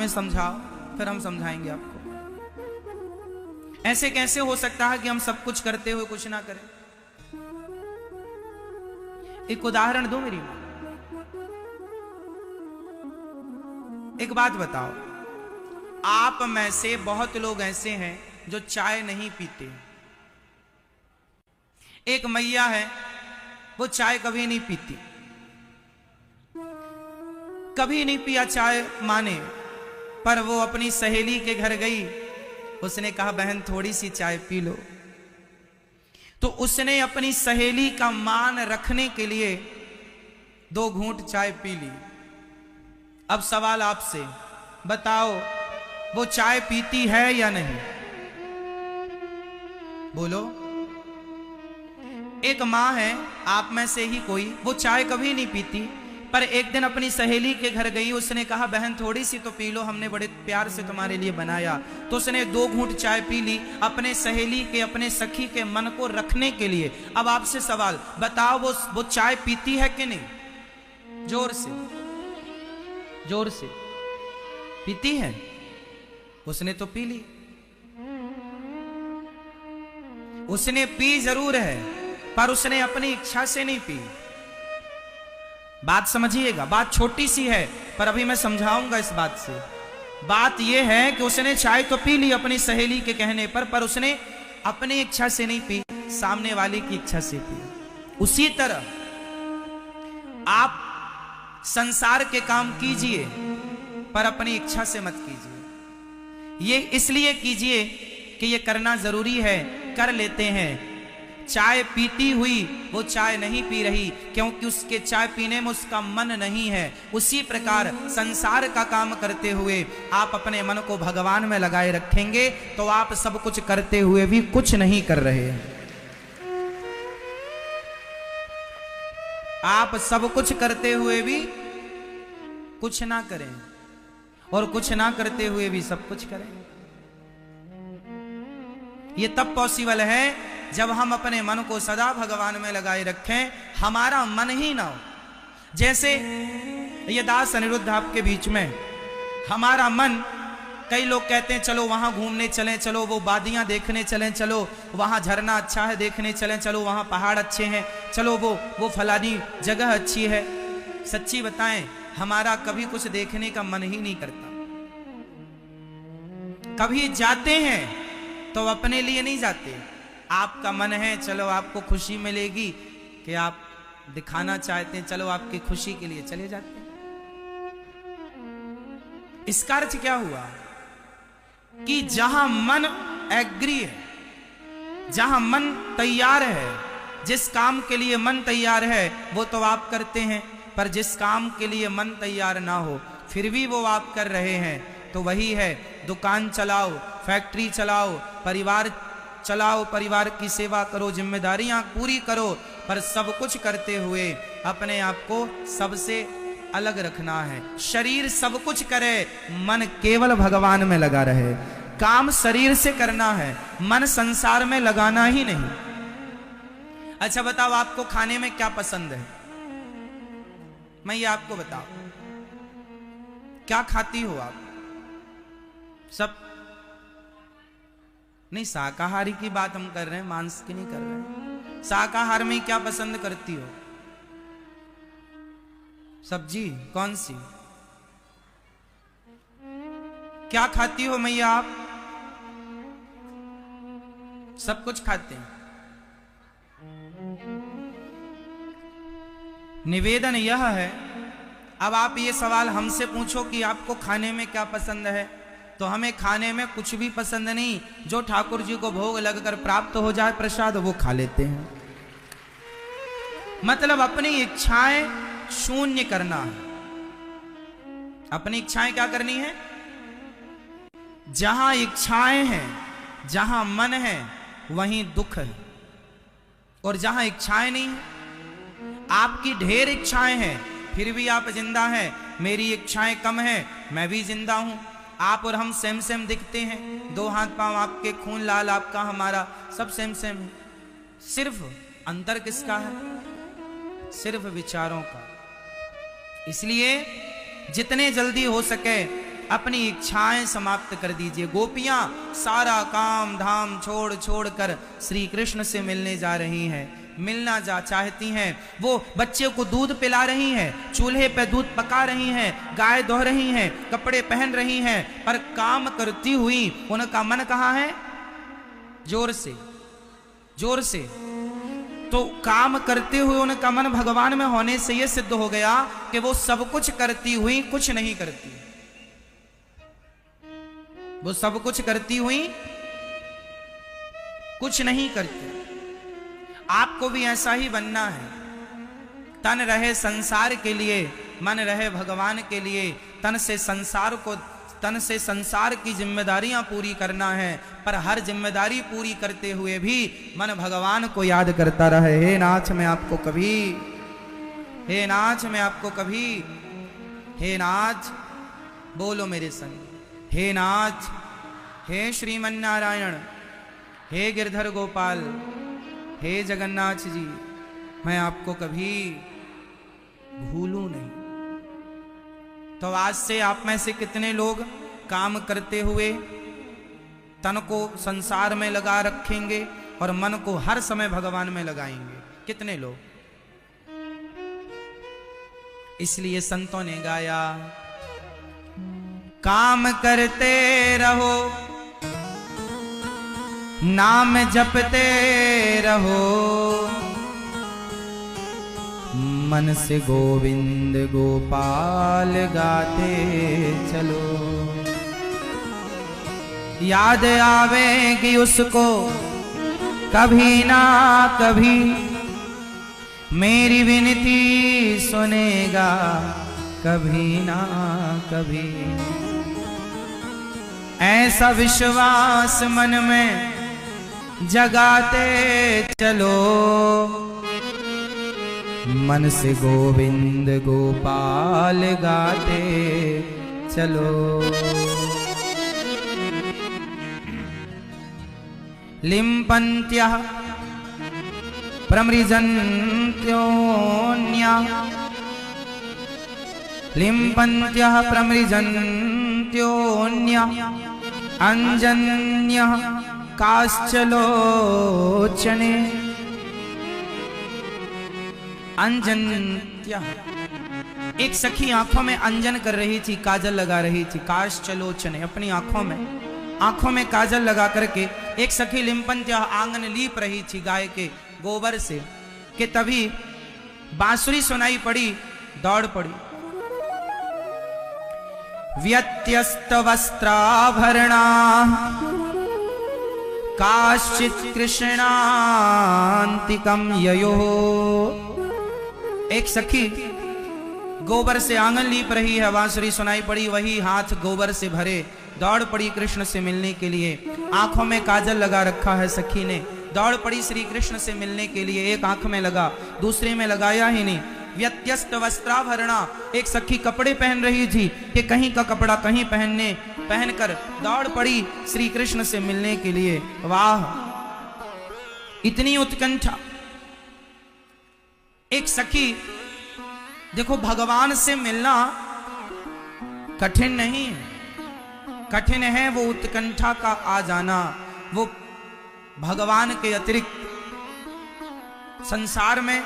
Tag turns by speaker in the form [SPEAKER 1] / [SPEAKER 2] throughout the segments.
[SPEAKER 1] में समझाओ, फिर हम समझाएंगे आपको। ऐसे कैसे हो सकता है कि हम सब कुछ करते हुए कुछ ना करें? एक उदाहरण दो मेरी मां। एक बात बताओ, आप में से बहुत लोग ऐसे हैं जो चाय नहीं पीते। एक मैया है, वो चाय कभी नहीं पीती, कभी नहीं पिया चाय माने, पर वो अपनी सहेली के घर गई, उसने कहा बहन थोड़ी सी चाय पी लो। तो उसने अपनी सहेली का मान रखने के लिए 2 घूंट चाय पी ली। अब सवाल आपसे, बताओ वो चाय पीती है या नहीं? बोलो। एक मां है, आप में से ही कोई, वो चाय कभी नहीं पीती, पर एक दिन अपनी सहेली के घर गई, उसने कहा बहन थोड़ी सी तो पी लो, हमने बड़े प्यार से तुम्हारे लिए बनाया। तो उसने 2 घूंट चाय पी ली, अपने सहेली के, अपने सखी के मन को रखने के लिए। अब आपसे सवाल, बताओ वो चाय पीती है कि नहीं? जोर से, जोर से। पीती है? उसने तो पी ली, उसने पी जरूर है, पर उसने अपनी इच्छा से नहीं पी। बात समझिएगा, बात छोटी सी है, पर अभी मैं समझाऊंगा इस बात से। बात यह है कि उसने चाय तो पी ली अपनी सहेली के कहने पर उसने अपनी इच्छा से नहीं पी, सामने वाले की इच्छा से पी। उसी तरह आप संसार के काम कीजिए, पर अपनी इच्छा से मत कीजिए। ये इसलिए कीजिए कि ये करना जरूरी है, कर लेते हैं। चाय पीती हुई वो चाय नहीं पी रही, क्योंकि उसके चाय पीने में उसका मन नहीं है। उसी प्रकार संसार का काम करते हुए आप अपने मन को भगवान में लगाए रखेंगे तो आप सब कुछ करते हुए भी कुछ नहीं कर रहे हैं। आप सब कुछ करते हुए भी कुछ ना करें, और कुछ ना करते हुए भी सब कुछ करें। ये तब पॉसिबल है जब हम अपने मन को सदा भगवान में लगाए रखें, हमारा मन ही ना हो। जैसे ये दास अनिरुद्ध आपके बीच में, हमारा मन, कई लोग कहते हैं चलो वहां घूमने चलें, चलो वो वादियां देखने चलें, चलो वहां झरना अच्छा है देखने चलें, चलो वहां पहाड़ अच्छे हैं, चलो वो फलानी जगह अच्छी है। सच्ची बताएं, हमारा कभी कुछ देखने का मन ही नहीं करता। कभी जाते हैं तो अपने लिए नहीं जाते। आपका मन है, चलो आपको खुशी मिलेगी कि आप दिखाना चाहते हैं, चलो आपकी खुशी के लिए चले जाते हैं। इसका अर्थ क्या हुआ कि जहां मन एग्री है, जहां मन तैयार है, जिस काम के लिए मन तैयार है वो तो आप करते हैं, पर जिस काम के लिए मन तैयार ना हो फिर भी वो आप कर रहे हैं, तो वही है दुकान चलाओ, फैक्ट्री चलाओ, परिवार चलाओ, परिवार की सेवा करो, जिम्मेदारियां पूरी करो, पर सब कुछ करते हुए अपने आप को सबसे अलग रखना है। शरीर सब कुछ करे, मन केवल भगवान में लगा रहे। काम शरीर से करना है, मन संसार में लगाना ही नहीं। अच्छा बताओ, आपको खाने में क्या पसंद है? मैं ये आपको बताऊं, क्या खाती हो आप? सब नहीं, शाकाहारी की बात हम कर रहे हैं, मांस की नहीं कर रहे हैं। शाकाहार में क्या पसंद करती हो? सब्जी कौन सी? क्या खाती हो मैया आप? सब कुछ खाते हैं। निवेदन यह है, अब आप ये सवाल हमसे पूछो कि आपको खाने में क्या पसंद है, तो हमें खाने में कुछ भी पसंद नहीं। जो ठाकुर जी को भोग लगकर प्राप्त हो जाए प्रसाद, वो खा लेते हैं। मतलब अपनी इच्छाएं शून्य करना है। अपनी इच्छाएं क्या करनी है? जहां इच्छाएं हैं, जहां मन है, वहीं दुख है। और जहां इच्छाएं नहीं है, आपकी ढेर इच्छाएं हैं फिर भी आप जिंदा हैं। मेरी इच्छाएं कम हैं, मैं भी जिंदा हूं। आप और हम सेम सेम दिखते हैं, 2 हाथ पांव आपके, खून लाल आपका, हमारा, सब सेम सेम है। सिर्फ अंतर किसका है? सिर्फ विचारों का। इसलिए जितने जल्दी हो सके अपनी इच्छाएं समाप्त कर दीजिए। गोपियां सारा काम धाम छोड़ छोड़ कर श्री कृष्ण से मिलने जा रही हैं, मिलना चाहती हैं। वो बच्चे को दूध पिला रही हैं, चूल्हे पे दूध पका रही हैं, गाय धो रही हैं, कपड़े पहन रही हैं, पर काम करती हुई उनका मन कहाँ है? जोर से जोर से। तो काम करते हुए उनका मन भगवान में होने से यह सिद्ध हो गया कि वो सब कुछ करती हुई कुछ नहीं करती। वो सब कुछ करती हुई कुछ नहीं करती। आपको भी ऐसा ही बनना है। तन रहे संसार के लिए, मन रहे भगवान के लिए। तन से संसार की जिम्मेदारियां पूरी करना है, पर हर जिम्मेदारी पूरी करते हुए भी मन भगवान को याद करता रहे। हे नाथ मैं आपको कभी, हे नाथ मैं आपको कभी, हे नाथ बोलो मेरे संग, हे नाथ, हे श्रीमन नारायण, हे गिरधर गोपाल, हे जगन्नाथ जी, मैं आपको कभी भूलूं नहीं। तो आज से आप में से कितने लोग काम करते हुए तन को संसार में लगा रखेंगे और मन को हर समय भगवान में लगाएंगे? कितने लोग? इसलिए संतों ने गाया, काम करते रहो, नाम जपते रहो, मन से गोविंद गोपाल गाते चलो। याद आवेगी उसको कभी ना कभी, मेरी विनती सुनेगा कभी ना कभी। ऐसा विश्वास मन में जगाते चलो, मन से गोविंद गोपाल गाते चलो। लिम्पन्त्यः प्रमृजन्त्योऽन्यः, लिम्पन्त्यः प्रमृजन्त्योऽन्यः, अंजन्यः काश्चलोचने। अंजन्यः, एक सखी आंखों में अंजन कर रही थी, काजल लगा रही थी। काश्चलोचने, अपनी आंखों में काजल लगा करके एक सखी लिम्पन्त्य आंगन लीप रही थी गाय के गोबर से, कि तभी बांसुरी सुनाई पड़ी, दौड़ पड़ी। व्यत्यस्त वस्त्राभरणा काश्चित् कृष्णान्तिकं ययोः। एक सखी गोबर से आंगन लीप रही है, बांसुरी सुनाई पड़ी, वही हाथ गोबर से भरे दौड़ पड़ी कृष्ण से मिलने के लिए। आंखों में काजल लगा रखा है सखी ने, दौड़ पड़ी श्री कृष्ण से मिलने के लिए। एक आंख में लगा, दूसरे में लगाया ही नहीं। व्यत्यस्त वस्त्राभरणा, एक सखी कपड़े पहन रही थी कि कहीं का कपड़ा कहीं पहनकर दौड़ पड़ी श्री कृष्ण से मिलने के लिए। वाह, इतनी उत्कंठा। एक सखी, देखो भगवान से मिलना कठिन नहीं है, कठिन है वो उत्कंठा का आ जाना, वो भगवान के अतिरिक्त संसार में।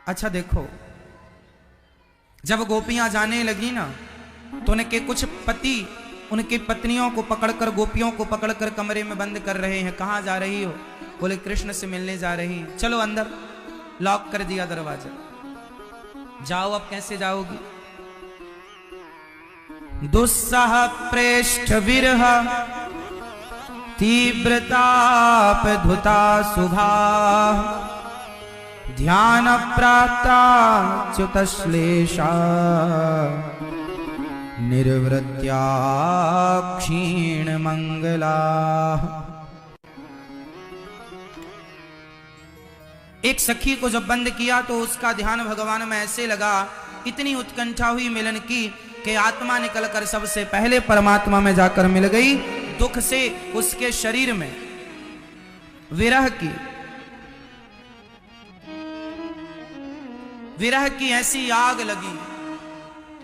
[SPEAKER 1] अच्छा देखो, जब गोपियां जाने लगी ना, तो उनके कुछ पति उनकी पत्नियों को पकड़कर, गोपियों को पकड़कर कमरे में बंद कर रहे हैं। कहां जा रही हो? बोले कृष्ण से मिलने जा रही हैं। चलो अंदर, लॉक कर दिया दरवाजा। जाओ, अब कैसे जाओगी? दुस्सह प्रेष्ठ विरह तीव्रताप धुता सुधा, ध्यान प्राप्ता च्युतश्लेषा, निर्वृत्या क्षीण मंगला। एक सखी को जब बंद किया तो उसका ध्यान भगवान में ऐसे लगा, इतनी उत्कंठा हुई मिलन की कि आत्मा निकलकर सबसे पहले परमात्मा में जाकर मिल गई। दुख से उसके शरीर में विरह की ऐसी आग लगी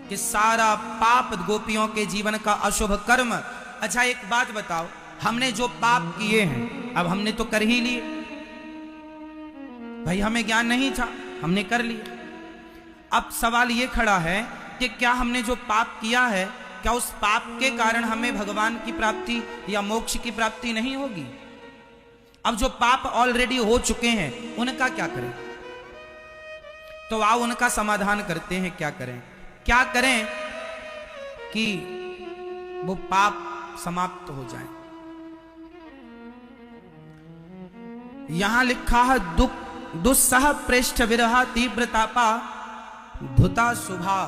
[SPEAKER 1] कि सारा पाप गोपियों के जीवन का अशुभ कर्म। अच्छा एक बात बताओ, हमने जो पाप किए हैं अब हमने तो कर ही लिए भाई, हमें ज्ञान नहीं था, हमने कर लिया। अब सवाल ये खड़ा है कि क्या हमने जो पाप किया है, क्या उस पाप के कारण हमें भगवान की प्राप्ति या मोक्ष की प्राप्ति नहीं होगी? अब जो पाप ऑलरेडी हो चुके हैं उनका क्या करें? तो आओ उनका समाधान करते हैं। क्या करें? क्या करें कि वो पाप समाप्त हो जाए? यहां लिखा है दुस्सह पृष्ठ विरहा तीव्रतापा धुता शुभा।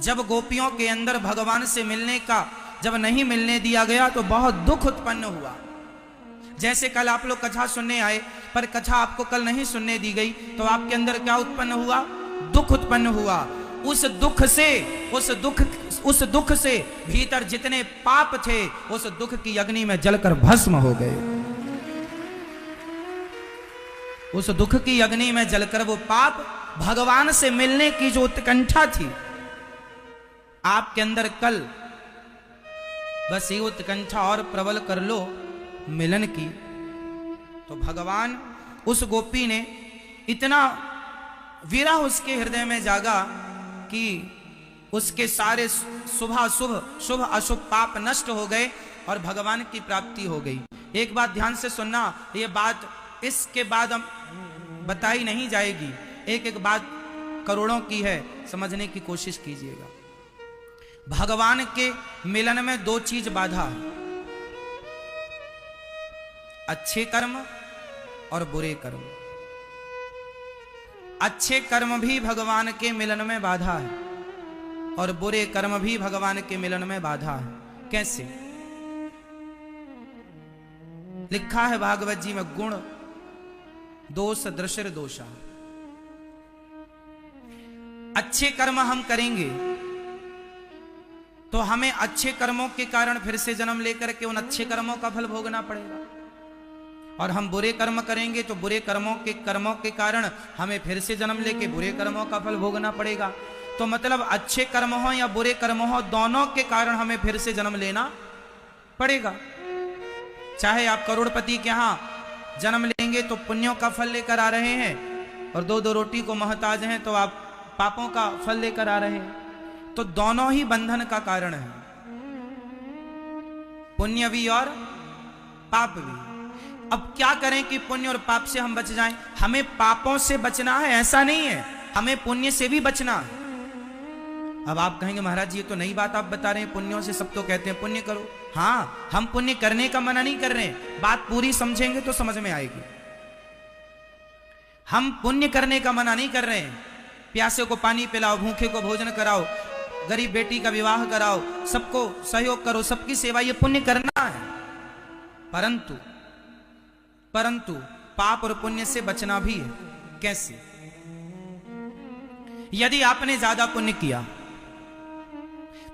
[SPEAKER 1] जब गोपियों के अंदर भगवान से मिलने का जब नहीं मिलने दिया गया तो बहुत दुख उत्पन्न हुआ। जैसे कल आप लोग कथा सुनने आए पर कथा आपको कल नहीं सुनने दी गई तो आपके अंदर क्या उत्पन्न हुआ? दुख उत्पन्न हुआ। उस दुख से भीतर जितने पाप थे उस दुख की अग्नि में जलकर भस्म हो गए। उस दुख की अग्नि में जलकर वो पाप, भगवान से मिलने की जो उत्कंठा थी आपके अंदर कल, बस ये उत्कंठा और प्रबल कर लो मिलन की, तो भगवान उस गोपी ने इतना विरह उसके हृदय में जागा कि उसके सारे शुभ अशुभ पाप नष्ट हो गए और भगवान की प्राप्ति हो गई। एक बात ध्यान से सुनना, ये बात इसके बाद हम बताई नहीं जाएगी, एक एक बात करोड़ों की है, समझने की कोशिश कीजिएगा। भगवान के मिलन में दो चीज बाधा है, अच्छे कर्म और बुरे कर्म। अच्छे कर्म भी भगवान के मिलन में बाधा है और बुरे कर्म भी भगवान के मिलन में बाधा है। कैसे? लिखा है भागवत जी में, गुण दोष दृश्य दोषा। अच्छे कर्म हम करेंगे तो हमें अच्छे कर्मों के कारण फिर से जन्म लेकर के उन अच्छे कर्मों का फल भोगना पड़ेगा, और हम बुरे कर्म करेंगे तो बुरे कर्मों के कारण हमें फिर से जन्म लेके बुरे कर्मों का फल भोगना पड़ेगा। तो मतलब अच्छे कर्म हो या बुरे कर्म हो, दोनों के कारण हमें फिर से जन्म लेना पड़ेगा। चाहे आप करोड़पति के यहां जन्म लेंगे तो पुण्यों का फल लेकर आ रहे हैं, और दो दो रोटी को मोहताज हैं तो आप पापों का फल लेकर आ रहे हैं। तो दोनों ही बंधन का कारण है, पुण्य भी और पाप भी। अब क्या करें कि पुण्य और पाप से हम बच जाएं? हमें पापों से बचना है ऐसा नहीं है, हमें पुण्य से भी बचना है। अब आप कहेंगे महाराज जी ये तो नई बात आप बता रहे हैं, पुण्यों से सब तो कहते हैं पुण्य करो। हाँ, हम पुण्य करने का मना नहीं कर रहे हैं, बात पूरी समझेंगे तो समझ में आएगी। हम पुण्य करने का मना नहीं कर रहे हैं, प्यासे को पानी पिलाओ, भूखे को भोजन कराओ, गरीब बेटी का विवाह कराओ, सबको सहयोग करो, सबकी सेवा, ये पुण्य करना है। परंतु पाप और पुण्य से बचना भी है। कैसे? यदि आपने ज्यादा पुण्य किया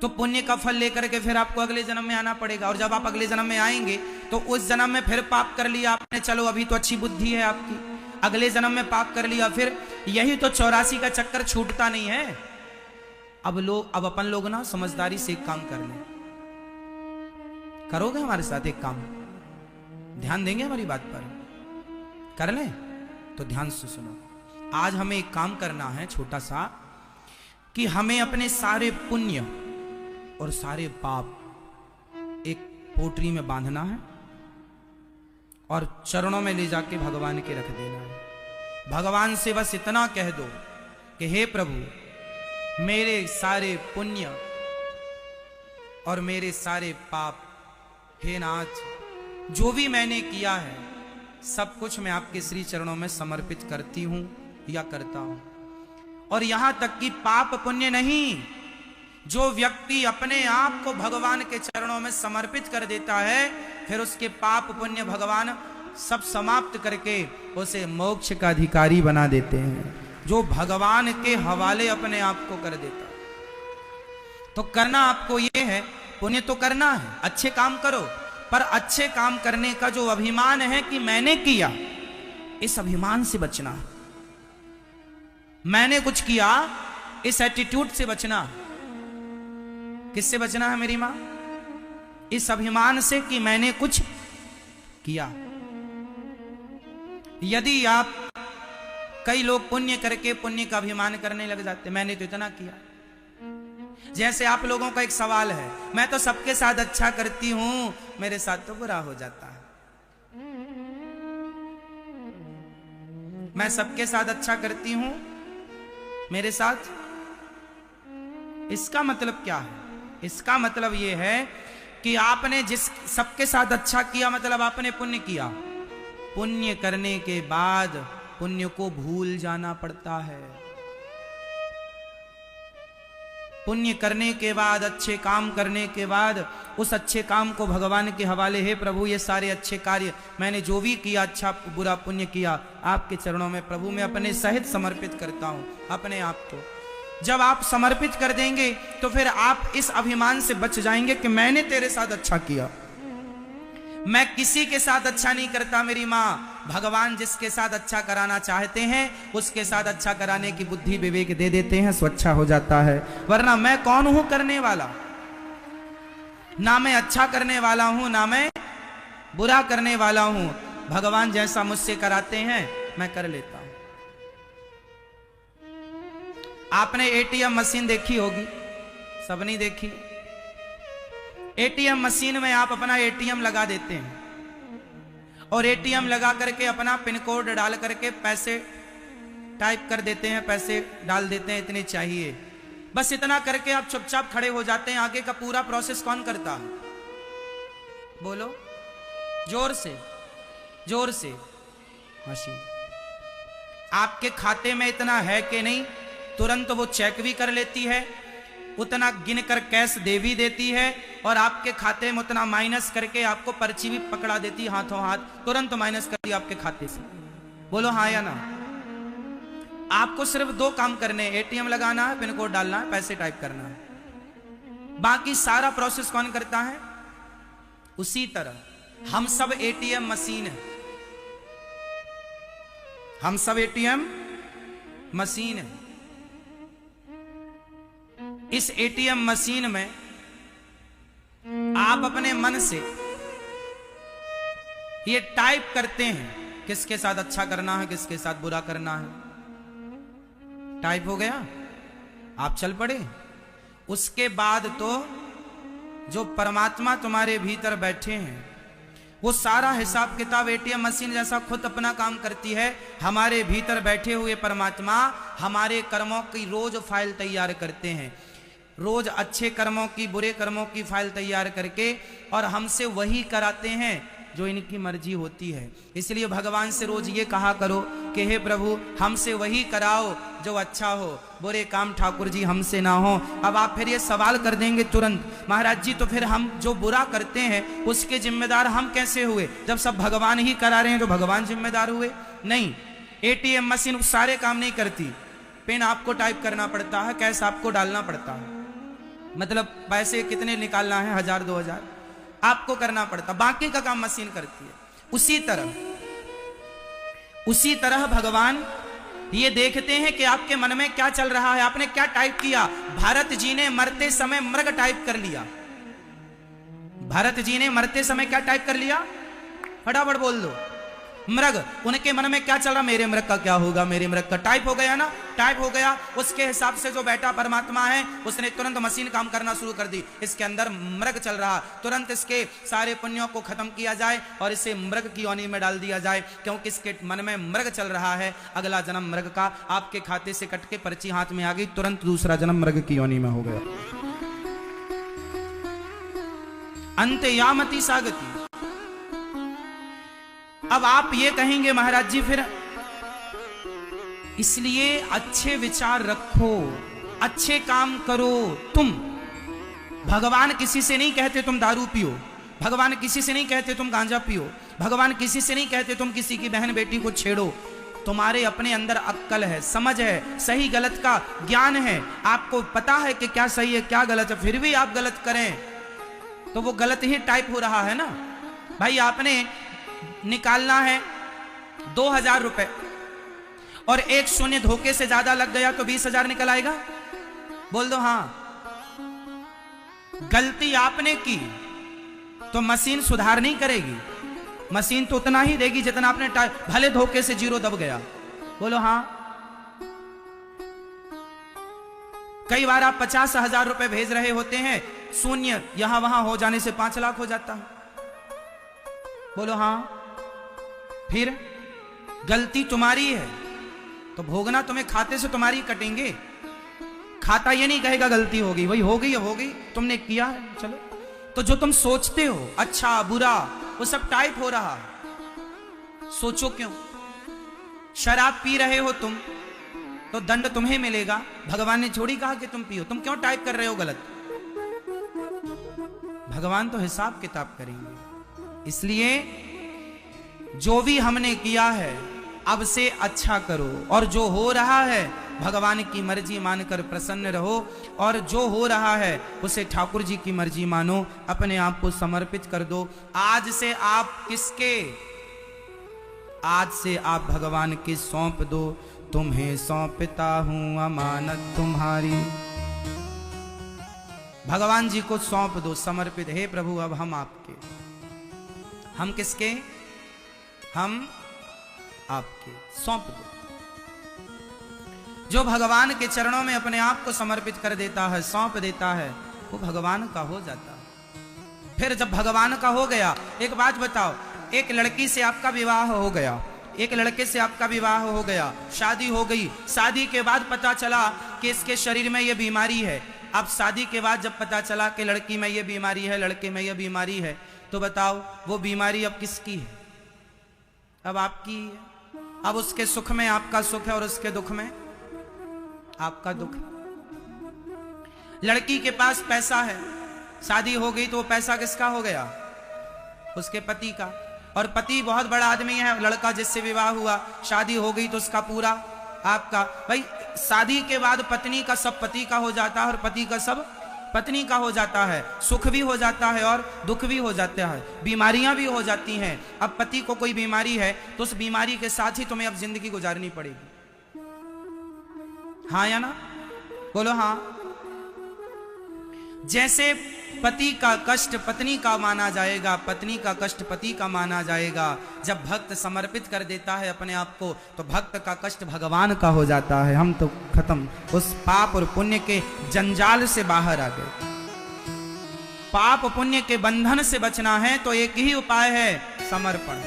[SPEAKER 1] तो पुण्य का फल लेकर के फिर आपको अगले जन्म में आना पड़ेगा, और जब आप अगले जन्म में आएंगे तो उस जन्म में फिर पाप कर लिया आपने, चलो अभी तो अच्छी बुद्धि है आपकी, अगले जन्म में पाप कर लिया, फिर यही तो 84 का चक्कर छूटता नहीं है। अब अपन लोग ना समझदारी से एक काम कर लें। करोगे हमारे साथ एक काम? ध्यान देंगे हमारी बात पर? कर लें तो ध्यान से सुनो। आज हमें एक काम करना है छोटा सा, कि हमें अपने सारे पुण्य और सारे पाप एक पोटली में बांधना है और चरणों में ले जाके भगवान के रख देना है। भगवान से बस इतना कह दो कि हे प्रभु, मेरे सारे पुण्य और मेरे सारे पाप, हे नाथ, जो भी मैंने किया है सब कुछ मैं आपके श्री चरणों में समर्पित करती हूं या करता हूं। और यहां तक कि पाप पुण्य नहीं, जो व्यक्ति अपने आप को भगवान के चरणों में समर्पित कर देता है फिर उसके पाप पुण्य भगवान सब समाप्त करके उसे मोक्ष का अधिकारी बना देते हैं, जो भगवान के हवाले अपने आप को कर देता है। तो करना आपको ये है, पुण्य तो करना है, अच्छे काम करो, पर अच्छे काम करने का जो अभिमान है कि मैंने किया, इस अभिमान से बचना है। मैंने कुछ किया इस एटीट्यूड से बचना। किससे बचना है मेरी मां? इस अभिमान से कि मैंने कुछ किया। यदि आप, कई लोग पुण्य करके पुण्य का अभिमान करने लग जाते, मैंने तो इतना किया। जैसे आप लोगों का एक सवाल है, मैं तो सबके साथ अच्छा करती हूं, मेरे साथ तो बुरा हो जाता है। मैं सबके साथ अच्छा करती हूं, मेरे साथ, इसका मतलब क्या है? इसका मतलब यह है कि आपने जिस सबके साथ अच्छा किया, मतलब आपने पुण्य किया। पुण्य करने के बाद पुण्य को भूल जाना पड़ता है। पुण्य करने के बाद, अच्छे काम करने के बाद, उस अच्छे काम को भगवान के हवाले, हे प्रभु ये सारे अच्छे कार्य मैंने जो भी किया, अच्छा बुरा पुण्य किया, आपके चरणों में प्रभु मैं अपने सहित समर्पित करता हूं अपने आप को। जब आप समर्पित कर देंगे तो फिर आप इस अभिमान से बच जाएंगे कि मैंने तेरे साथ अच्छा किया। मैं किसी के साथ अच्छा नहीं करता मेरी मां, भगवान जिसके साथ अच्छा कराना चाहते हैं उसके साथ अच्छा कराने की बुद्धि विवेक दे देते हैं, स्वच्छा हो जाता है। वरना मैं कौन हूं करने वाला? ना मैं अच्छा करने वाला हूं, ना मैं बुरा करने वाला हूं। भगवान जैसा मुझसे कराते हैं मैं कर लेता हूं। आपने एटीएम मशीन देखी होगी, सब नहीं देखी? एटीएम मशीन में आप अपना एटीएम लगा देते हैं और एटीएम लगा करके अपना पिन कोड डाल करके पैसे टाइप कर देते हैं, पैसे डाल देते हैं, इतने चाहिए, बस इतना करके आप चुपचाप खड़े हो जाते हैं। आगे का पूरा प्रोसेस कौन करता है? बोलो जोर से, जोर से। मशीन आपके खाते में इतना है कि नहीं, तुरंत वो चेक भी कर लेती है, उतना गिन कर कैश दे भी देती है, और आपके खाते में उतना माइनस करके आपको पर्ची भी पकड़ा देती है, हाथों हाथ तुरंत माइनस कर दिया आपके खाते से। बोलो हाँ या ना? आपको सिर्फ दो काम करने हैं, एटीएम लगाना है, पिन कोड डालना है, पैसे टाइप करना है। बाकी सारा प्रोसेस कौन करता है? उसी तरह हम सब एटीएम मशीन है, हम सब एटीएम मशीन है। इस एटीएम मशीन में आप अपने मन से ये टाइप करते हैं किसके साथ अच्छा करना है, किसके साथ बुरा करना है। टाइप हो गया, आप चल पड़े। उसके बाद तो जो परमात्मा तुम्हारे भीतर बैठे हैं वो सारा हिसाब किताब एटीएम मशीन जैसा खुद अपना काम करती है। हमारे भीतर बैठे हुए परमात्मा हमारे कर्मों की रोज फाइल तैयार करते हैं, रोज अच्छे कर्मों की, बुरे कर्मों की फाइल तैयार करके, और हमसे वही कराते हैं जो इनकी मर्जी होती है। इसलिए भगवान से रोज ये कहा करो कि हे प्रभु हमसे वही कराओ जो अच्छा हो, बुरे काम ठाकुर जी हमसे ना हो। अब आप फिर ये सवाल कर देंगे तुरंत, महाराज जी तो फिर हम जो बुरा करते हैं उसके जिम्मेदार हम कैसे हुए, जब सब भगवान ही करा रहे हैं तो भगवान जिम्मेदार हुए? नहीं, एटीएम मशीन सारे काम नहीं करती। पिन आपको टाइप करना पड़ता है, कैश आपको डालना पड़ता है, मतलब पैसे कितने निकालना है, 1000 2000 आपको करना पड़ता, बाकी का काम मशीन करती है। उसी तरह भगवान ये देखते हैं कि आपके मन में क्या चल रहा है, आपने क्या टाइप किया। भारत जी ने मरते समय मृग टाइप कर लिया। भारत जी ने मरते समय क्या टाइप कर लिया? फटाफट बोल दो। मृग। उनके मन में क्या चल रहा, मेरे मृग का क्या होगा, मेरे मृग का। टाइप हो गया ना, टाइप हो गया। उसके हिसाब से जो बैठा परमात्मा है उसने तुरंत मशीन काम करना शुरू कर दी। इसके अंदर मृग चल रहा, तुरंत इसके सारे पुण्यों को खत्म किया जाए और इसे मृग की योनि में डाल दिया जाए, क्योंकि इसके मन में मृग चल रहा है। अगला जन्म मृग का। आपके खाते से कट के पर्ची हाथ में आ गई, तुरंत दूसरा जन्म मृग की योनि में हो गया। अंत यामति सागति। अब आप ये कहेंगे महाराज जी फिर, इसलिए अच्छे विचार रखो, अच्छे काम करो। तुम, भगवान किसी से नहीं कहते तुम दारू पियो, भगवान किसी से नहीं कहते तुम गांजा पियो, भगवान किसी से नहीं कहते तुम किसी की बहन बेटी को छेड़ो। तुम्हारे अपने अंदर अक्ल है, समझ है, सही गलत का ज्ञान है, आपको पता है कि क्या सही है क्या गलत है, फिर भी आप गलत करें तो वो गलत ही टाइप हो रहा है ना। भाई आपने निकालना है 2000 रुपए और एक शून्य धोखे से ज्यादा लग गया तो 20,000 निकल आएगा? बोल दो हाँ। गलती आपने की तो मशीन सुधार नहीं करेगी, मशीन तो उतना ही देगी जितना आपने भले धोखे से 0 दब गया। बोलो हाँ। कई बार आप 50,000 रुपए भेज रहे होते हैं, शून्य यहां वहां हो जाने से 5 लाख हो जाता है। बोलो हाँ। फिर गलती तुम्हारी है तो भोगना तुम्हें खाते से तुम्हारी कटेंगे। खाता ये नहीं कहेगा गलती होगी, वही हो गई हो गई, तुमने किया है चलो। तो जो तुम सोचते हो अच्छा बुरा वो सब टाइप हो रहा। सोचो क्यों? शराब पी रहे हो तुम तो दंड तुम्हें मिलेगा, भगवान ने थोड़ी कहा कि तुम पियो। तुम क्यों टाइप कर रहे हो गलत? भगवान तो हिसाब किताब करेंगे। इसलिए जो भी हमने किया है अब से अच्छा करो, और जो हो रहा है भगवान की मर्जी मानकर प्रसन्न रहो, और जो हो रहा है उसे ठाकुर जी की मर्जी मानो, अपने आप को समर्पित कर दो। आज से आप किसके? आज से आप भगवान के सौंप दो। तुम्हें सौंपता हूं अमानत तुम्हारी। भगवान जी को सौंप दो, समर्पित। हे प्रभु अब हम आपके। हम किसके? हम आपके। सौंप दो। जो भगवान के चरणों में अपने आप को समर्पित कर देता है, सौंप देता है, वो भगवान का हो जाता है। फिर जब भगवान का हो गया, एक बात बताओ, एक लड़की से आपका विवाह हो गया, एक लड़के से आपका विवाह हो गया, शादी हो गई। शादी के बाद पता चला कि इसके शरीर में ये बीमारी है। अब शादी के बाद जब पता चला कि लड़की में ये बीमारी है, लड़के में ये बीमारी है, तो बताओ वो बीमारी अब किसकी है? अब आपकी है। अब उसके सुख में आपका सुख है और उसके दुख में आपका दुख। लड़की के पास पैसा है, शादी हो गई तो वो पैसा किसका हो गया? उसके पति का। और पति बहुत बड़ा आदमी है, लड़का जिससे विवाह हुआ, शादी हो गई तो उसका पूरा आपका। भाई शादी के बाद पत्नी का सब पति का हो जाता है और पति का सब पत्नी का हो जाता है। सुख भी हो जाता है और दुख भी हो जाता है, बीमारियां भी हो जाती हैं। अब पति को कोई बीमारी है तो उस बीमारी के साथ ही तुम्हें अब जिंदगी गुजारनी पड़ेगी। हाँ या ना? बोलो हाँ। जैसे पति का कष्ट पत्नी का माना जाएगा, पत्नी का कष्ट पति का माना जाएगा। जब भक्त समर्पित कर देता है अपने आप को तो भक्त का कष्ट भगवान का हो जाता है। हम तो खत्म, उस पाप और पुण्य के जंजाल से बाहर आ गए। पाप पुण्य के बंधन से बचना है तो एक ही उपाय है, समर्पण।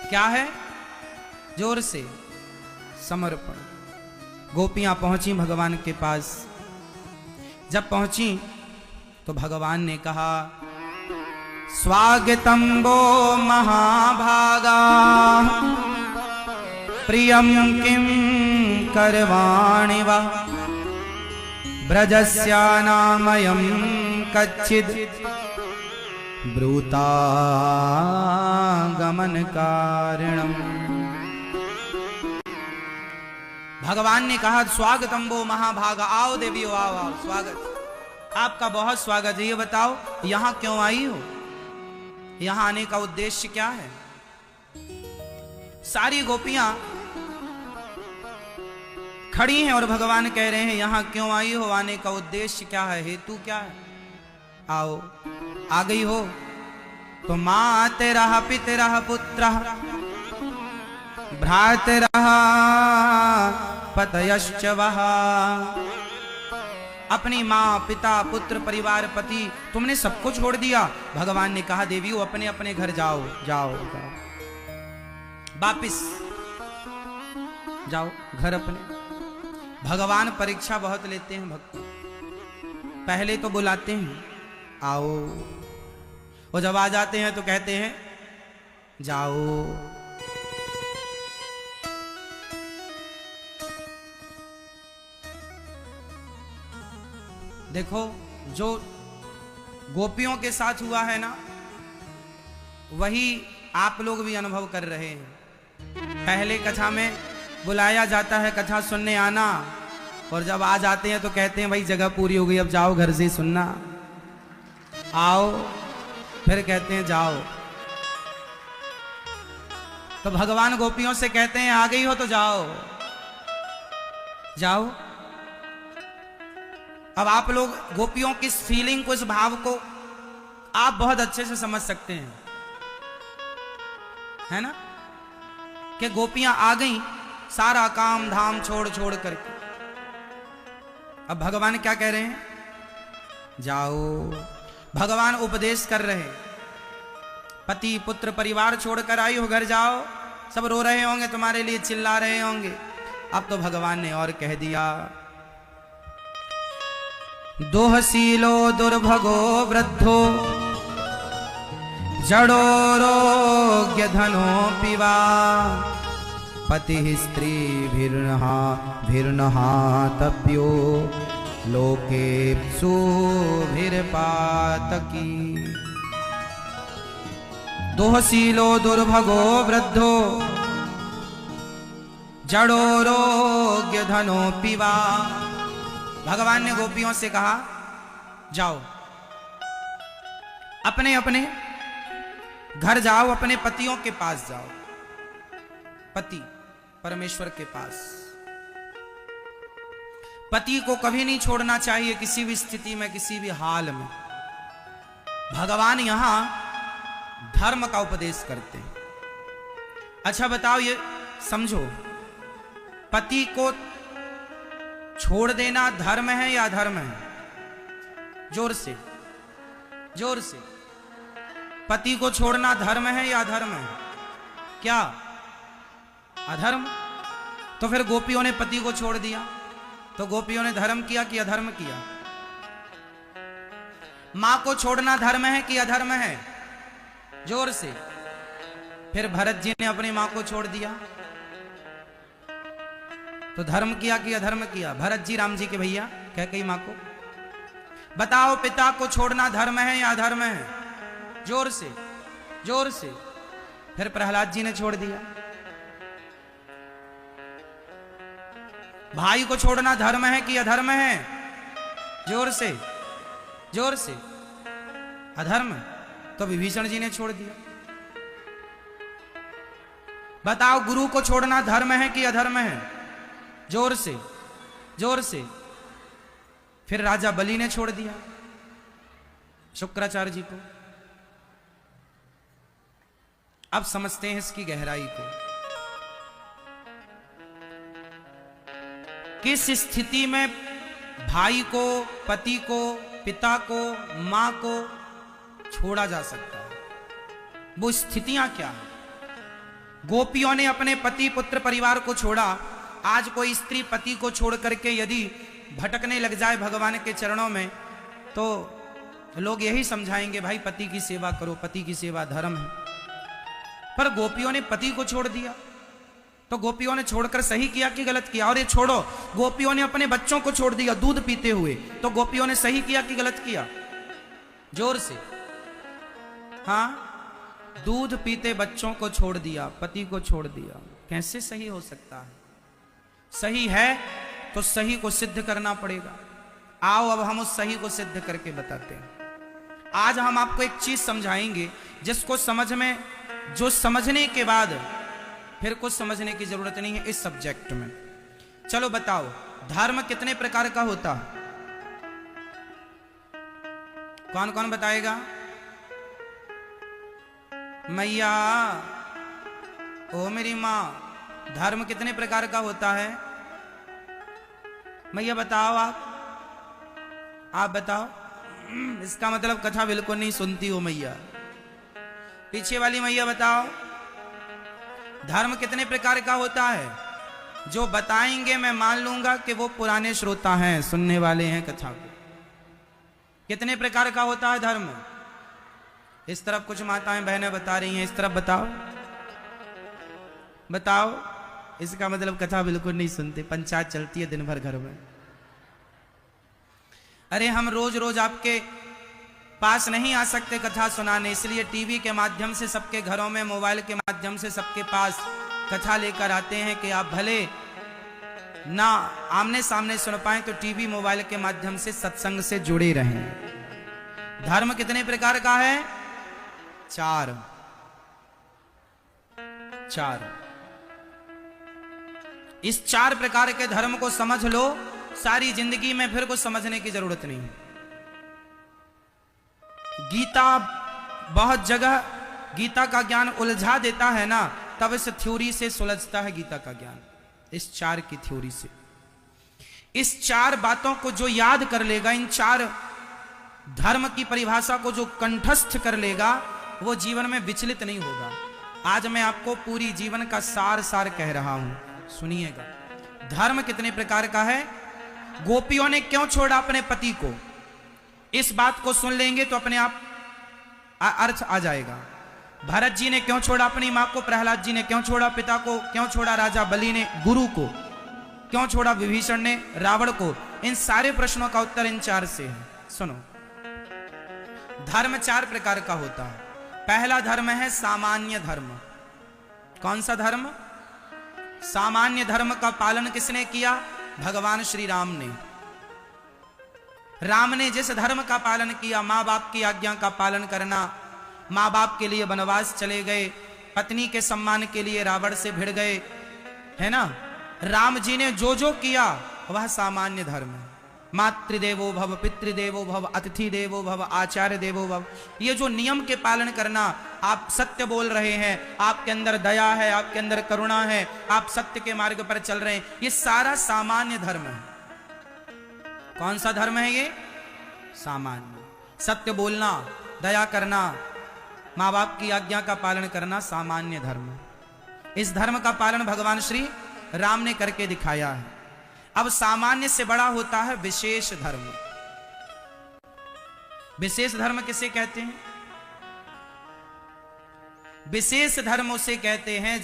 [SPEAKER 1] क्या है? जोर से, समर्पण। गोपियां पहुंची भगवान के पास। जब पहुंची तो भगवान ने कहा, स्वागतम वो महाभागा प्रियम किम करवाणि वा ब्रजस्यानामयं कच्चिद ब्रूता गमन कारणम। भगवान ने कहा, स्वागतम वो महाभागा, आओ देवियों आओ आओ, स्वागत, आपका बहुत स्वागत है। ये बताओ यहां क्यों आई हो? यहां आने का उद्देश्य क्या है? सारी गोपियां खड़ी हैं और भगवान कह रहे हैं यहां क्यों आई हो, आने का उद्देश्य क्या है, हेतु क्या है? आओ। आ गई हो तो मातरः पितरः पुत्रः भ्रातरः पतयश्च वः। अपनी माँ पिता पुत्र परिवार पति तुमने सबको छोड़ दिया। भगवान ने कहा, देवियों अपने अपने घर जाओ जाओ जाओ, वापिस जाओ घर अपने। भगवान परीक्षा बहुत लेते हैं भक्त। पहले तो बुलाते हैं आओ, वो जब आ जाते हैं तो कहते हैं जाओ। देखो जो गोपियों के साथ हुआ है ना, वही आप लोग भी अनुभव कर रहे हैं। पहले कथा में बुलाया जाता है कथा सुनने आना, और जब आ जाते हैं तो कहते हैं भाई जगह पूरी हो गई, अब जाओ घर से सुनना। आओ, फिर कहते हैं जाओ। तो भगवान गोपियों से कहते हैं आ गई हो तो जाओ जाओ। अब आप लोग गोपियों की इस फीलिंग को, इस भाव को आप बहुत अच्छे से समझ सकते हैं, है ना, कि गोपियां आ गई सारा काम धाम छोड़ छोड़ करके। अब भगवान क्या कह रहे हैं, जाओ। भगवान उपदेश कर रहे हैं, पति पुत्र परिवार छोड़कर आई हो, घर जाओ। सब रो रहे होंगे तुम्हारे लिए, चिल्ला रहे होंगे। अब तो भगवान ने और कह दिया, दोहसीलो दुर्भगो वृद्धो जड़ो रोग्य धनो पिवा पति स्त्री भिर्नहा तप्यो लोके सुभिर्पातकी। दोहसीलो दुर्भगो वृद्धो जड़ो रोग्य धनो पिवा। भगवान ने गोपियों से कहा, जाओ अपने अपने घर जाओ, अपने पतियों के पास जाओ, पति परमेश्वर के पास। पति को कभी नहीं छोड़ना चाहिए, किसी भी स्थिति में, किसी भी हाल में। भगवान यहां धर्म का उपदेश करते हैं। अच्छा बताओ, ये समझो, पति को छोड़ देना धर्म है या अधर्म है? जोर से, जोर से। पति को छोड़ना धर्म है या अधर्म है? क्या अधर्म? तो फिर गोपियों ने पति को छोड़ दिया, तो गोपियों ने धर्म किया कि अधर्म किया? मां को छोड़ना धर्म है कि अधर्म है? जोर से। फिर भरत जी ने अपनी मां को छोड़ दिया, तो धर्म किया कि अधर्म किया? भरत जी राम जी के भैया कह कही मां को। बताओ, पिता को छोड़ना धर्म है या अधर्म है? जोर से, जोर से। फिर प्रहलाद जी ने छोड़ दिया। भाई को छोड़ना धर्म है कि अधर्म है? जोर से, जोर से। अधर्म। तो विभीषण जी ने छोड़ दिया। बताओ, गुरु को छोड़ना धर्म है कि अधर्म है? जोर से, जोर से। फिर राजा बलि ने छोड़ दिया शुक्राचार्य जी को। अब समझते हैं इसकी गहराई को। किस स्थिति में भाई को, पति को, पिता को, मां को छोड़ा जा सकता है? वो स्थितियां क्या है? गोपियों ने अपने पति पुत्र परिवार को छोड़ा। आज कोई स्त्री पति को छोड़ करके यदि भटकने लग जाए भगवान के चरणों में, तो लोग यही समझाएंगे, भाई पति की सेवा करो, पति की सेवा धर्म है। पर गोपियों ने पति को छोड़ दिया, तो गोपियों ने छोड़कर सही किया कि गलत किया? और ये छोड़ो, गोपियों ने अपने बच्चों को छोड़ दिया दूध पीते हुए, तो गोपियों ने सही किया कि गलत किया? जोर से। हाँ, दूध पीते बच्चों को छोड़ दिया, पति को छोड़ दिया, कैसे सही हो सकता है? सही है तो सही को सिद्ध करना पड़ेगा। आओ अब हम उस सही को सिद्ध करके बताते हैं। आज हम आपको एक चीज समझाएंगे जिसको समझ में, जो समझने के बाद फिर कुछ समझने की जरूरत नहीं है इस सब्जेक्ट में। चलो बताओ, धर्म कितने प्रकार का होता है? कौन कौन बताएगा? मैया, ओ मेरी मां, धर्म कितने प्रकार का होता है? मैया बताओ, आप बताओ। इसका मतलब कथा बिल्कुल नहीं सुनती हो मैया। पीछे वाली मैया बताओ, धर्म कितने प्रकार का होता है? जो बताएंगे मैं मान लूंगा कि वो पुराने श्रोता हैं, सुनने वाले हैं कथा को। कितने प्रकार का होता है धर्म? इस तरफ कुछ माताएं बहनें बता रही हैं, इस तरफ बताओ, बताओ। इसका मतलब कथा बिल्कुल नहीं सुनते, पंचायत चलती है दिन भर घर में। अरे हम रोज रोज आपके पास नहीं आ सकते कथा सुनाने, इसलिए टीवी के माध्यम से सबके घरों में, मोबाइल के माध्यम से सबके पास कथा लेकर आते हैं कि आप भले ना आमने सामने सुन पाए तो टीवी मोबाइल के माध्यम से सत्संग से जुड़े रहें। धर्म कितने प्रकार का है? चार। इस चार प्रकार के धर्म को समझ लो सारी जिंदगी में फिर कुछ समझने की जरूरत नहीं। गीता बहुत जगह गीता का ज्ञान उलझा देता है ना, तब इस थ्योरी से सुलझता है गीता का ज्ञान, इस 4 की थ्योरी से। इस 4 बातों को जो याद कर लेगा, इन 4 धर्म की परिभाषा को जो कंठस्थ कर लेगा, वो जीवन में विचलित नहीं होगा। आज मैं आपको पूरी जीवन का सार कह रहा हूं, सुनिएगा। धर्म कितने प्रकार का है, गोपियों ने क्यों छोड़ा अपने पति को, इस बात को सुन लेंगे तो अपने आप अर्थ आ जाएगा। भरत जी ने क्यों छोड़ा अपनी मां को, प्रहलाद जी ने क्यों छोड़ा पिता को, क्यों छोड़ा राजा बलि ने गुरु को, क्यों छोड़ा विभीषण ने रावण को, इन सारे प्रश्नों का उत्तर इन 4 से है। सुनो, धर्म 4 प्रकार का होता है। पहला धर्म है सामान्य धर्म। कौन सा धर्म? सामान्य धर्म का पालन किसने किया? भगवान श्री राम ने। राम ने जिस धर्म का पालन किया, मां बाप की आज्ञा का पालन करना, मां बाप के लिए वनवास चले गए, पत्नी के सम्मान के लिए रावण से भिड़ गए, है ना। राम जी ने जो जो किया वह सामान्य धर्म है। मातृदेवो भव, पितृदेवो भव, अतिथि देवो भव, आचार्य देवो भव। ये जो नियम के पालन करना, आप सत्य बोल रहे हैं, आपके अंदर दया है, आपके अंदर करुणा है, आप सत्य के मार्ग पर चल रहे हैं, ये सारा सामान्य धर्म है। कौन सा धर्म है ये? सामान्य। सत्य बोलना, दया करना, मां बाप की आज्ञा का पालन करना सामान्य धर्म। इस धर्म का पालन भगवान श्री राम ने करके दिखाया है। अब सामान्य से बड़ा होता है विशेष धर्म। विशेष धर्म किसे कहते हैं? विशेष धर्म उसे कहते हैं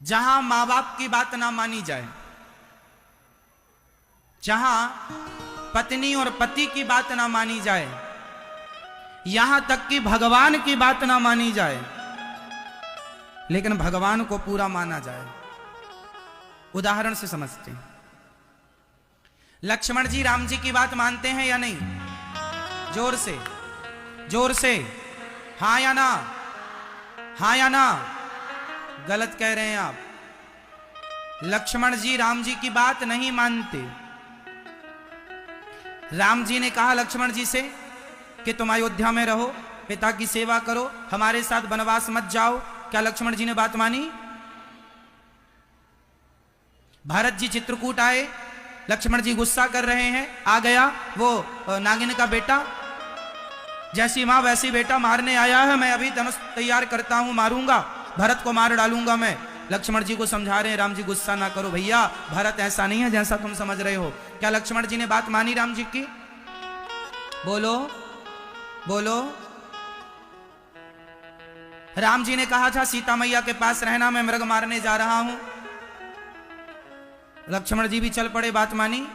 [SPEAKER 1] जहां मां बाप की बात ना मानी जाए, जहां पत्नी और पति की बात ना मानी जाए, यहां तक कि भगवान की बात ना मानी जाए, लेकिन भगवान को पूरा माना जाए। उदाहरण से समझते हैं। लक्ष्मण जी राम जी की बात मानते हैं या नहीं? जोर से, जोर से, हां या ना? हां या ना? गलत कह रहे हैं आप। लक्ष्मण जी राम जी की बात नहीं मानते। राम जी ने कहा लक्ष्मण जी से कि तुम अयोध्या में रहो, पिता की सेवा करो, हमारे साथ वनवास मत जाओ। क्या लक्ष्मण जी ने बात मानी? भरत जी चित्रकूट आए, लक्ष्मण जी गुस्सा कर रहे हैं, आ गया वो नागिन का बेटा, जैसी मां वैसी बेटा मारने आया है, मैं अभी धनुष तैयार करता हूं, मारूंगा, भरत को मार डालूंगा मैं। लक्ष्मण जी को समझा रहे हैं, राम जी गुस्सा ना करो भैया, भरत ऐसा नहीं है जैसा तुम समझ रहे हो। क्या लक्ष्मण जी ने बात मानी राम जी की? बोलो बोलो। राम जी ने कहा था सीता मैया के पास रहना, मैं मृग मारने जा रहा हूं। लक्ष्मण जी भी चल पड़े, बात मानी।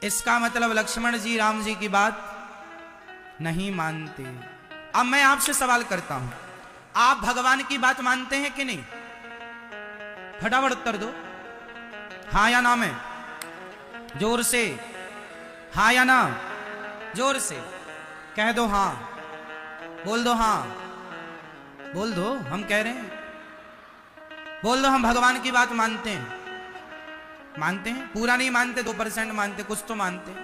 [SPEAKER 1] इसका मतलब लक्ष्मण जी राम जी की बात नहीं मानते। अब मैं आपसे सवाल करता हूं, आप भगवान की बात मानते हैं कि नहीं? फटाफट उत्तर दो, हां या ना में। जोर से, हां या ना? जोर से कह दो हां, बोल दो हां, बोल दो, हम कह रहे हैं, बोल दो हम भगवान की बात मानते हैं। मानते हैं? पूरा नहीं मानते, 2% मानते, कुछ तो मानते हैं।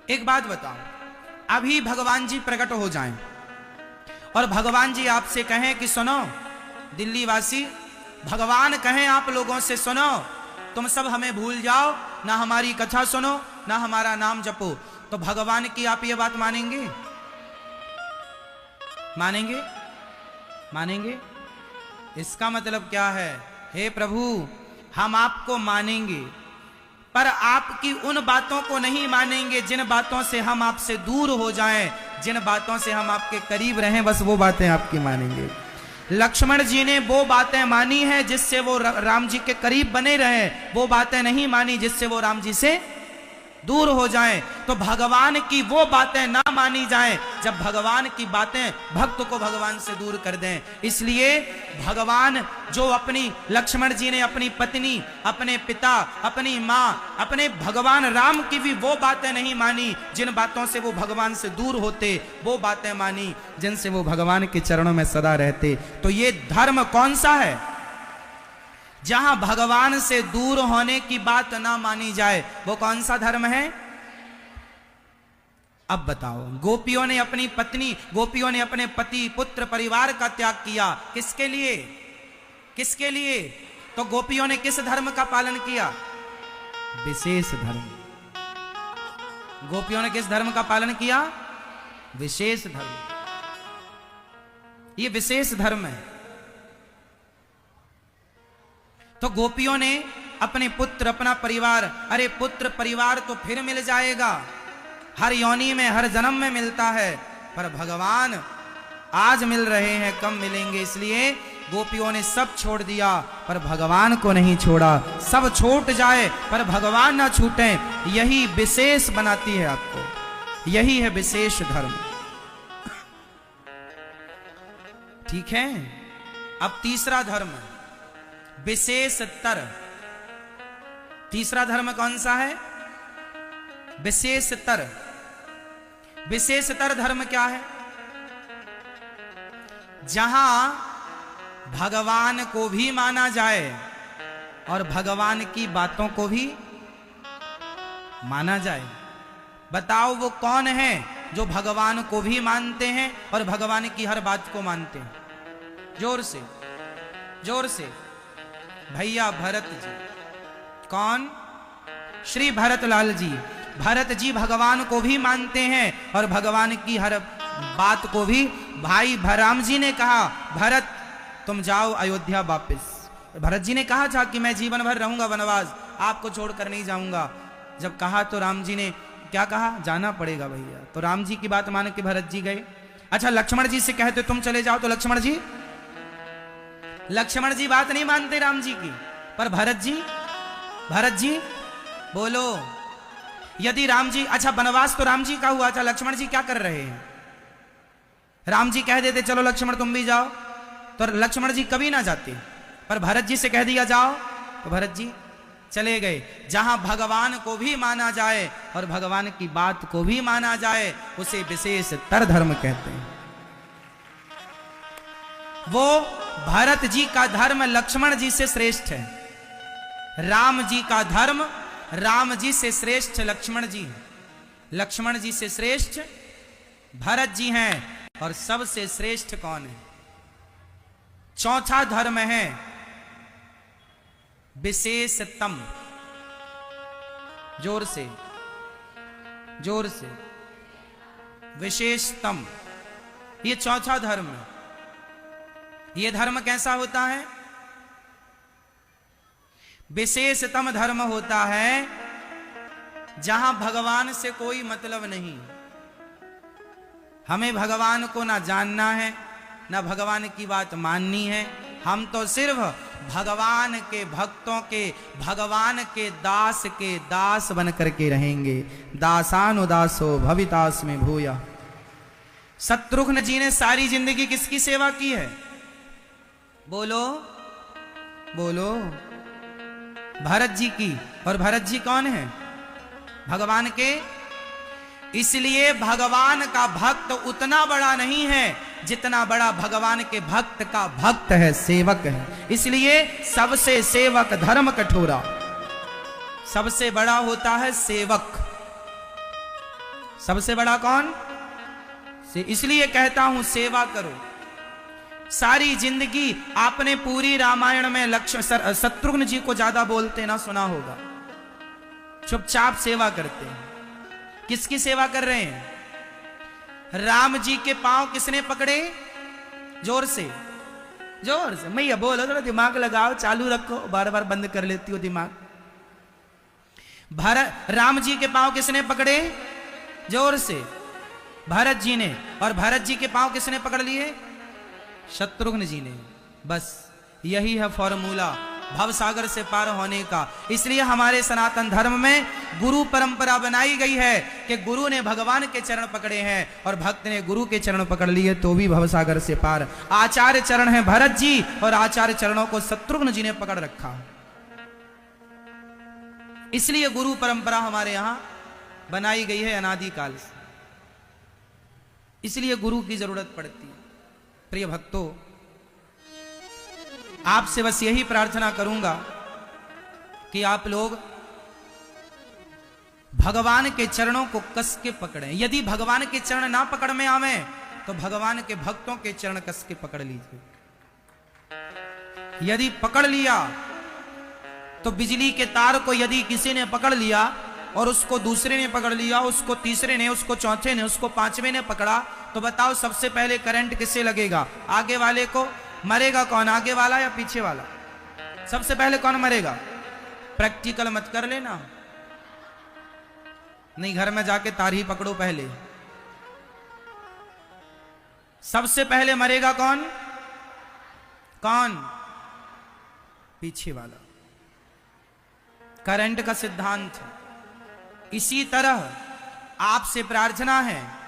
[SPEAKER 1] एक बात बताओ, अभी भगवान जी प्रकट हो जाएं और भगवान जी आपसे कहें कि सुनो दिल्ली वासी, भगवान कहें आप लोगों से सुनो, तुम सब हमें भूल जाओ, ना हमारी कथा सुनो, ना हमारा नाम जपो, तो भगवान की आप ये बात मानेंगे? मानेंगे? मानेंगे? इसका मतलब क्या है? हे प्रभु, हम आपको मानेंगे, पर आपकी उन बातों को नहीं मानेंगे जिन बातों से हम आपसे दूर हो जाएं, जिन बातों से हम आपके करीब रहें, बस वो बातें आपकी मानेंगे। लक्ष्मण जी ने वो बातें मानी हैं जिससे वो राम जी के करीब बने रहे, वो बातें नहीं मानी जिससे वो राम जी से दूर हो जाएं। तो भगवान की वो बातें ना मानी जाएं जब भगवान की बातें भक्त को भगवान से दूर कर दें। इसलिए भगवान जो अपनी लक्ष्मण जी ने अपनी पत्नी, अपने पिता, अपनी मां, अपने भगवान राम की भी वो बातें नहीं मानी जिन बातों से वो भगवान से दूर होते, वो बातें मानी जिनसे वो भगवान के चरणों में सदा रहते। तो ये धर्म कौन सा है? जहां भगवान से दूर होने की बात ना मानी जाए, वो कौन सा धर्म है? अब बताओ, गोपियों ने अपनी पत्नी, गोपियों ने अपने पति, पुत्र, परिवार का त्याग किया, किसके लिए? किसके लिए? तो गोपियों ने किस धर्म का पालन किया? विशेष धर्म। गोपियों ने किस धर्म का पालन किया? विशेष धर्म। ये विशेष धर्म है। तो गोपियों ने अपने पुत्र, अपना परिवार, अरे पुत्र परिवार तो फिर मिल जाएगा, हर योनि में, हर जन्म में मिलता है, पर भगवान आज मिल रहे हैं, कम मिलेंगे, इसलिए गोपियों ने सब छोड़ दिया, पर भगवान को नहीं छोड़ा। सब छूट जाए पर भगवान ना छूटे, यही विशेष बनाती है आपको, यही है विशेष धर्म। ठीक है। अब तीसरा धर्म, विशेषतर। तीसरा धर्म कौन सा है? विशेषतर। विशेषतर धर्म क्या है? जहां भगवान को भी माना जाए और भगवान की बातों को भी माना जाए। बताओ वो कौन है जो भगवान को भी मानते हैं और भगवान की हर बात को मानते हैं? जोर से, जोर से। भैया भरत जी। कौन? श्री भरत लाल जी। भरत जी भगवान को भी मानते हैं और भगवान की हर बात को भी। भाई राम जी ने कहा, भरत तुम जाओ अयोध्या वापस। भरत जी ने कहा था कि मैं जीवन भर रहूंगा वनवास, आपको छोड़कर नहीं जाऊंगा। जब कहा तो राम जी ने क्या कहा? जाना पड़ेगा भैया। तो राम जी की बात मान के भरत जी गए। अच्छा, लक्ष्मण जी से कहते तुम चले जाओ, तो लक्ष्मण जी बात नहीं मानते राम जी की। पर भरत जी बोलो, यदि राम जी, अच्छा वनवास तो राम जी का हुआ, अच्छा लक्ष्मण जी क्या कर रहे हैं? राम जी कह देते चलो लक्ष्मण तुम भी जाओ, तो लक्ष्मण जी कभी ना जाते। पर भरत जी से कह दिया जाओ, तो भरत जी चले गए। जहां भगवान को भी माना जाए और भगवान की बात को भी माना जाए, उसे विशेषतर धर्म कहते हैं। वो भरत जी का धर्म लक्ष्मण जी से श्रेष्ठ है। राम जी का धर्म राम जी से श्रेष्ठ लक्ष्मण जी, लक्ष्मण जी से श्रेष्ठ भरत जी हैं। और सबसे श्रेष्ठ कौन है? चौथा धर्म है विशेषतम। जोर से, जोर से। विशेषतम, ये चौथा धर्म है। ये धर्म कैसा होता है? विशेषतम धर्म होता है जहां भगवान से कोई मतलब नहीं। हमें भगवान को ना जानना है, ना भगवान की बात माननी है। हम तो सिर्फ भगवान के भक्तों के, भगवान के दास बन करके रहेंगे। दासानुदासो भवितास में भूया। शत्रुघ्न जी ने सारी जिंदगी किसकी सेवा की है? बोलो बोलो, भरत जी की। और भरत जी कौन है? भगवान के। इसलिए भगवान का भक्त उतना बड़ा नहीं है जितना बड़ा भगवान के भक्त का भक्त है, सेवक है। इसलिए सबसे सेवक धर्म कठोरा, सबसे बड़ा होता है सेवक। सबसे बड़ा कौन? इसलिए कहता हूं सेवा करो। सारी जिंदगी आपने पूरी रामायण में शत्रुघ्न जी को ज्यादा बोलते ना सुना होगा। चुपचाप सेवा करते हैं। किसकी सेवा कर रहे हैं? राम जी के पांव किसने पकड़े? जोर से, जोर से। मैया बोलो, थोड़ा दिमाग लगाओ, चालू रखो, बार बार बंद कर लेती हो दिमाग। राम जी के पांव किसने पकड़े? जोर से, भरत जी ने। और भरत जी के पांव किसने पकड़ लिए? शत्रुघ्न जी ने। बस यही है फॉर्मूला भवसागर से पार होने का। इसलिए हमारे सनातन धर्म में गुरु परंपरा बनाई गई है कि गुरु ने भगवान के चरण पकड़े हैं और भक्त ने गुरु के चरण पकड़ लिए तो भी भवसागर से पार। आचार्य चरण है भरत जी और आचार्य चरणों को शत्रुघ्न जी ने पकड़ रखा। इसलिए गुरु परंपरा हमारे यहां बनाई गई है अनादिकाल से। इसलिए गुरु की जरूरत पड़ती है। प्रिय भक्तों, आपसे बस यही प्रार्थना करूंगा कि आप लोग भगवान के चरणों को कस के पकड़ें। यदि भगवान के चरण ना पकड़ में आवे तो भगवान के भक्तों के चरण कस के पकड़ लीजिए। यदि पकड़ लिया तो बिजली के तार को यदि किसी ने पकड़ लिया और उसको दूसरे ने पकड़ लिया, उसको तीसरे ने, उसको चौथे ने, उसको पांचवें ने पकड़ा, तो बताओ सबसे पहले करंट किससे लगेगा? आगे वाले को। मरेगा कौन, आगे वाला या पीछे वाला? सबसे पहले कौन मरेगा? प्रैक्टिकल मत कर लेना, नहीं घर में जाके तार ही पकड़ो पहले। सबसे पहले मरेगा कौन? कौन? पीछे वाला। करंट का सिद्धांत है। इसी तरह आपसे प्रार्थना है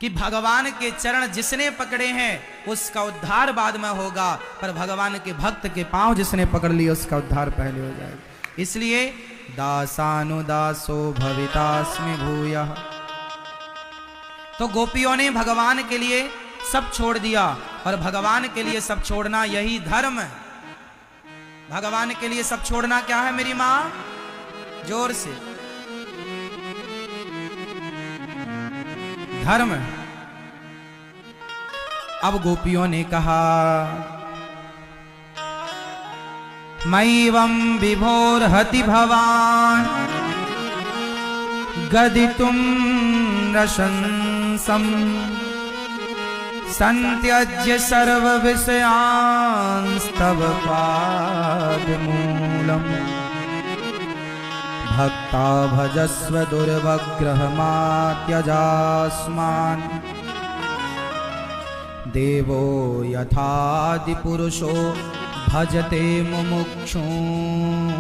[SPEAKER 1] कि भगवान के चरण जिसने पकड़े हैं उसका उद्धार बाद में होगा, पर भगवान के भक्त के पांव जिसने पकड़ लिए उसका उद्धार पहले हो जाएगा। इसलिए दासानुदासो भवितास्मि भूयः। तो गोपियों ने भगवान के लिए सब छोड़ दिया, और भगवान के लिए सब छोड़ना यही धर्म है। भगवान के लिए सब छोड़ना क्या है मेरी मां? जोर से। धर्म। अब गोपियों ने कहा मैवं विभोर्हति भवान गदितुं रशंसं संत्यज्य सर्व विषयांस्तव पादमूलम् भक्ता भजस्व दुर्वग्रहमात्यजास्मान् देवो यथादिपुरुषो भजते मुमुक्षून्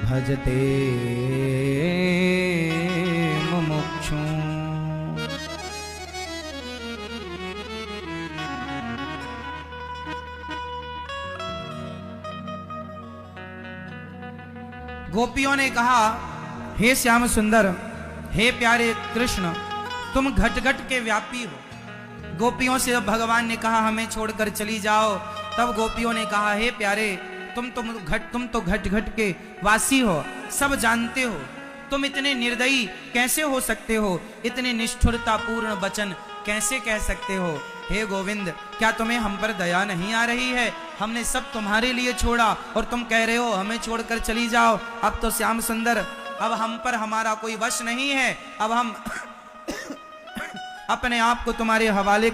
[SPEAKER 1] भजते मुमुक्षून्। गोपियों ने कहा हे श्याम सुंदर, हे प्यारे कृष्ण, तुम घट घट के व्यापी हो। गोपियों से जब भगवान ने कहा हमें छोड़कर चली जाओ, तब गोपियों ने कहा हे प्यारे, तुम तो घट घट के वासी हो, सब जानते हो। तुम इतने निर्दयी कैसे हो सकते हो? इतने निष्ठुरतापूर्ण वचन कैसे कह सकते हो? हे गोविंद, क्या तुम्हें हम पर दया नहीं आ रही है? हमने सब तुम्हारे लिए छोड़ा और तुम कह रहे हो हमें छोड़कर चली जाओ। अब तो श्याम सुंदर, अब हम पर हमारा कोई वश नहीं है। अब हम अपने आप को तुम्हारे हवाले